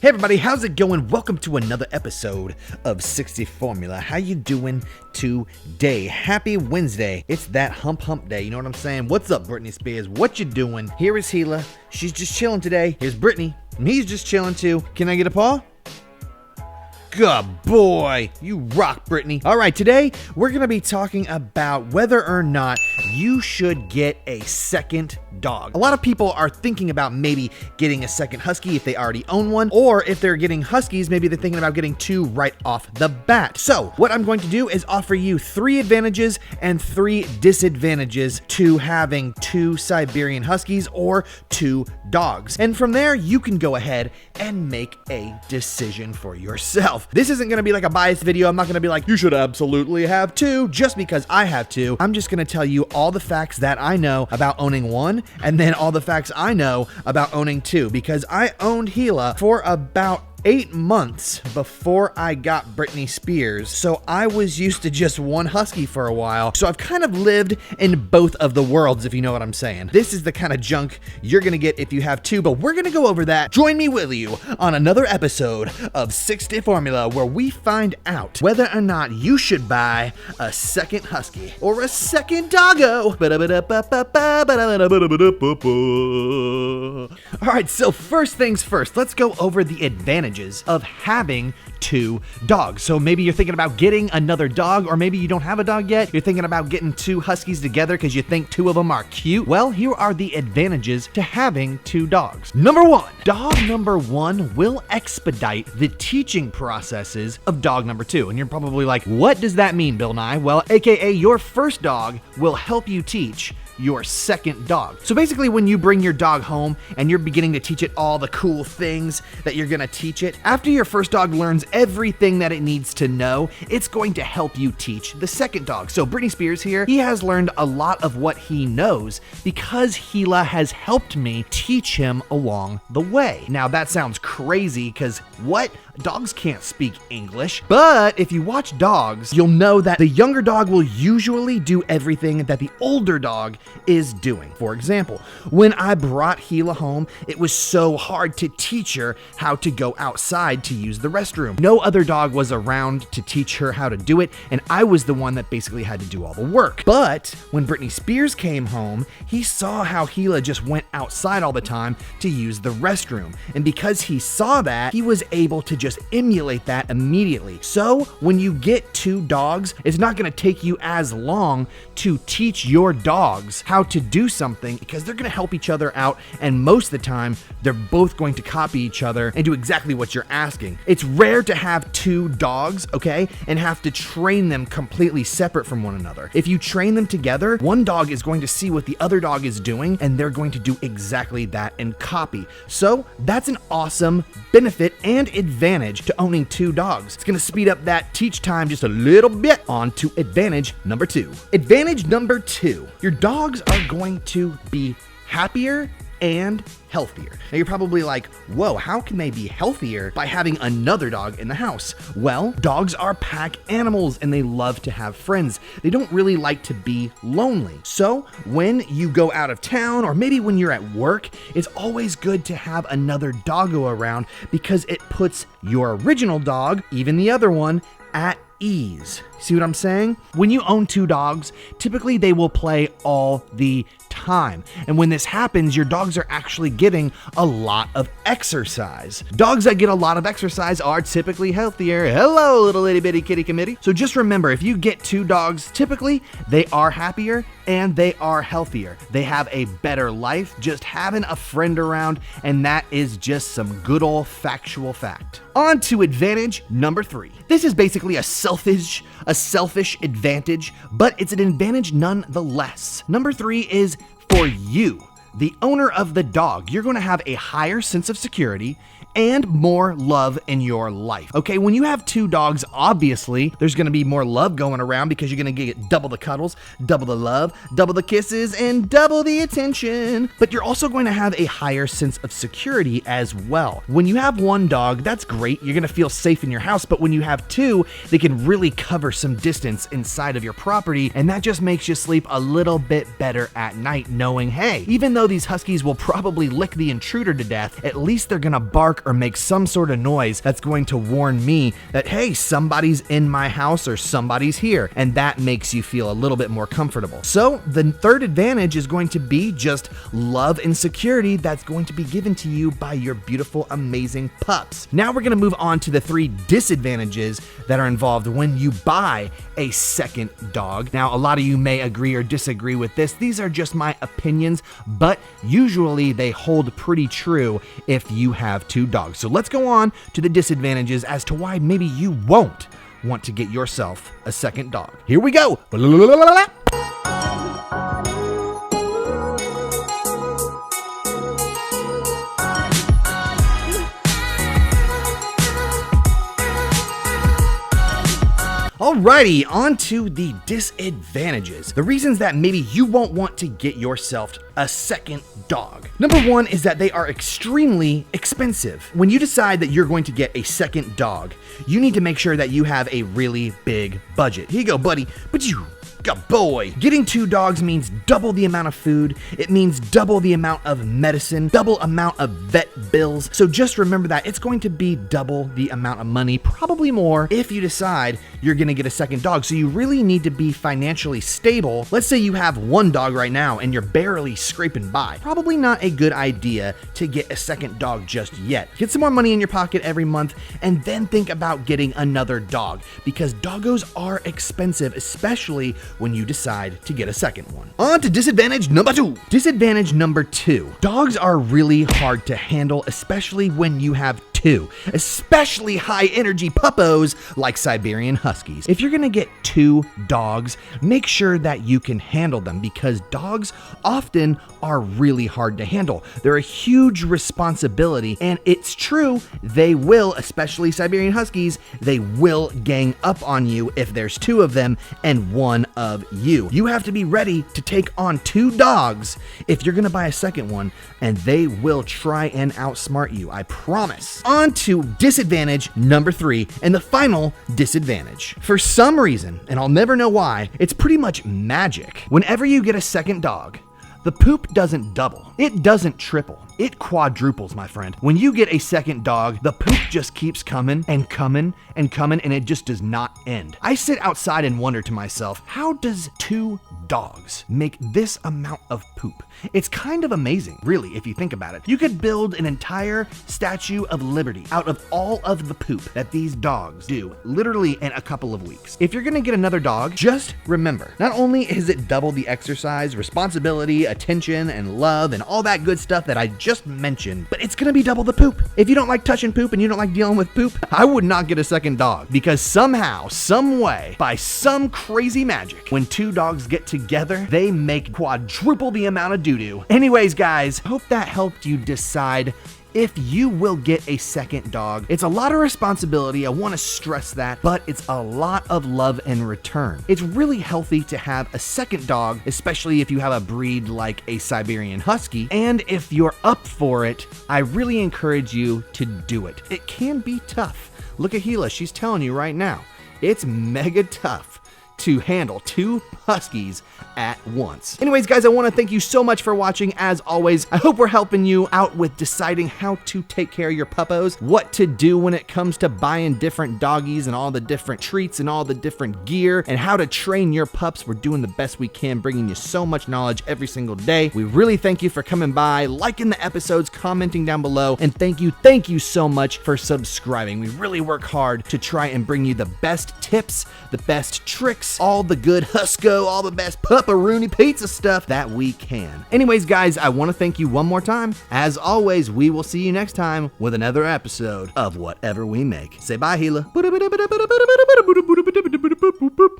Hey everybody, how's it going? Welcome to another episode of 60 Formula. How you doing today? Happy Wednesday. It's that hump day, you know what I'm saying? What's up, Britney Spears? What you doing? Here is Gila. She's just chilling today. Here's Brittany, and he's just chilling too. Can I get a paw? Good boy. You rock, Brittany. All right, today we're going to be talking about whether or not you should get a second dog. A lot of people are thinking about maybe getting a second Husky if they already own one, or if they're getting Huskies, maybe they're thinking about getting two right off the bat. So what I'm going to do is offer you 3 advantages and 3 disadvantages to having 2 Siberian Huskies or 2 dogs. And from there, you can go ahead and make a decision for yourself. This isn't going to be like a biased video. I'm not going to be like, you should absolutely have 2 just because I have 2. I'm just going to tell you all the facts that I know about owning 1 and then all the facts I know about owning 2, because I owned Gila for about 8 months before I got Britney Spears, so I was used to just 1 Husky for a while, so I've kind of lived in both of the worlds, if you know what I'm saying. This is the kind of junk you're gonna get if you have 2, but we're gonna go over that. Join me, will you, on another episode of 60 Formula, where we find out whether or not you should buy a second Husky or a second doggo. Alright, so first things first, let's go over the advantages of having 2 dogs. So maybe you're thinking about getting another dog, or maybe you don't have a dog yet. You're thinking about getting 2 Huskies together because you think 2 of them are cute. Well, here are the advantages to having 2 dogs. Number 1, dog number 1 will expedite the teaching processes of dog number 2. And you're probably like, what does that mean, Bill Nye? Well, AKA your first dog will help you teach your second dog. So basically, when you bring your dog home and you're beginning to teach it all the cool things that you're gonna teach it, after your first dog learns everything that it needs to know, it's going to help you teach the second dog. So Britney Spears here, he has learned a lot of what he knows because Gila has helped me teach him along the way. Now that sounds crazy because what? Dogs can't speak English, but if you watch dogs, you'll know that the younger dog will usually do everything that the older dog is doing. For example, when I brought Gila home, it was so hard to teach her how to go outside to use the restroom. No other dog was around to teach her how to do it, and I was the one that basically had to do all the work. But when Britney Spears came home, he saw how Gila just went outside all the time to use the restroom, and because he saw that, he was able to just emulate that immediately. So when you get 2 dogs, it's not going to take you as long to teach your dogs how to do something because they're going to help each other out, and most of the time they're both going to copy each other and do exactly what you're asking. It's rare to have 2 dogs, okay, and have to train them completely separate from one another. If you train them together, one dog is going to see what the other dog is doing and they're going to do exactly that and copy. So that's an awesome benefit and advantage to owning 2 dogs. It's going to speed up that teach time just a little bit. On to advantage number 2. Advantage number 2, your dogs are going to be happier and healthier. Now you're probably like, whoa, how can they be healthier by having another dog in the house? Well, dogs are pack animals and they love to have friends. They don't really like to be lonely. So when you go out of town, or maybe when you're at work, it's always good to have another doggo around because it puts your original dog, even the other one, at ease. See what I'm saying? When you own 2 dogs, typically they will play all the time. And when this happens, your dogs are actually getting a lot of exercise. Dogs that get a lot of exercise are typically healthier. Hello, little itty bitty kitty committee. So just remember, if you get 2 dogs, typically they are happier and they are healthier. They have a better life just having a friend around, and that is just some good old factual fact. On to advantage number 3. This is basically a selfish advantage, but it's an advantage nonetheless. Number 3 is for you, the owner of the dog. You're going to have a higher sense of security and more love in your life. Okay, when you have 2 dogs, obviously, there's gonna be more love going around because you're gonna get double the cuddles, double the love, double the kisses, and double the attention. But you're also going to have a higher sense of security as well. When you have 1 dog, that's great. You're gonna feel safe in your house, but when you have 2, they can really cover some distance inside of your property, and that just makes you sleep a little bit better at night knowing, hey, even though though these Huskies will probably lick the intruder to death, at least they're gonna bark or make some sort of noise that's going to warn me that, hey, somebody's in my house or somebody's here, and that makes you feel a little bit more comfortable. So the third advantage is going to be just love and security that's going to be given to you by your beautiful, amazing pups. Now we're gonna move on to the 3 disadvantages that are involved when you buy a second dog. Now, a lot of you may agree or disagree with this. These are just my opinions, but usually they hold pretty true if you have 2 dogs. So let's go on to the disadvantages as to why maybe you won't want to get yourself a second dog. Here we go. Alrighty, on to the disadvantages. The reasons that maybe you won't want to get yourself a second dog. Number 1 is that they are extremely expensive. When you decide that you're going to get a second dog, you need to make sure that you have a really big budget. Here you go, buddy. But you good boy. Getting 2 dogs means double the amount of food. It means double the amount of medicine, double amount of vet bills. So just remember that it's going to be double the amount of money, probably more, if you decide you're gonna get a second dog. So you really need to be financially stable. Let's say you have 1 dog right now and you're barely scraping by. Probably not a good idea to get a second dog just yet. Get some more money in your pocket every month and then think about getting another dog, because doggos are expensive, especially when you decide to get a second one. On to disadvantage number 2. Disadvantage number 2. Dogs are really hard to handle, especially when you have 2, especially high energy puppos like Siberian Huskies. If you're gonna get 2 dogs, make sure that you can handle them, because dogs often are really hard to handle. They're a huge responsibility, and it's true, they will, especially Siberian Huskies, they will gang up on you if there's 2 of them and 1 of you. You have to be ready to take on 2 dogs if you're gonna buy a second one, and they will try and outsmart you, I promise. On to disadvantage number 3, and the final disadvantage. For some reason, and I'll never know why, it's pretty much magic. Whenever you get a second dog, the poop doesn't double. It doesn't triple. It quadruples, my friend. When you get a second dog, the poop just keeps coming and coming and coming, and it just does not end. I sit outside and wonder to myself, how does 2 dogs make this amount of poop? It's kind of amazing, really, if you think about it. You could build an entire Statue of Liberty out of all of the poop that these dogs do, literally in a couple of weeks. If you're gonna get another dog, just remember, not only is it double the exercise, responsibility, attention, and love, and all that good stuff that I just mentioned, but it's gonna be double the poop. If you don't like touching poop and you don't like dealing with poop, I would not get a second dog, because somehow, some way, by some crazy magic, when 2 dogs get together, they make quadruple the amount of doo-doo. Anyways, guys, hope that helped you decide if you will get a second dog. It's a lot of responsibility, I want to stress that, but it's a lot of love in return. It's really healthy to have a second dog, especially if you have a breed like a Siberian Husky, and if you're up for it, I really encourage you to do it. It can be tough. Look at Gila, she's telling you right now, it's mega tough to handle 2 Huskies at once. Anyways, guys, I want to thank you so much for watching. As always, I hope we're helping you out with deciding how to take care of your puppos, what to do when it comes to buying different doggies and all the different treats and all the different gear, and how to train your pups. We're doing the best we can, bringing you so much knowledge every single day. We really thank you for coming by, liking the episodes, commenting down below, and thank you so much for subscribing. We really work hard to try and bring you the best tips, the best tricks, all the good Husco, all the best pupperoonie pizza stuff that we can. Anyways, guys, I want to thank you one more time. As always, we will see you next time with another episode of Whatever We Make. Say bye, Gila.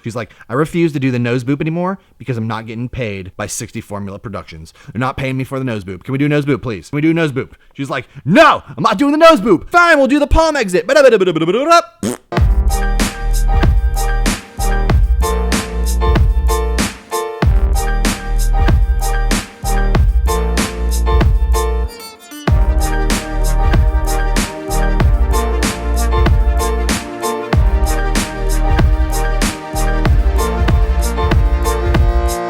She's like, I refuse to do the nose boop anymore because I'm not getting paid by 60 Formula Productions. They're not paying me for the nose boop. Can we do a nose boop, please? Can we do a nose boop? She's like, no, I'm not doing the nose boop. Fine, we'll do the palm exit.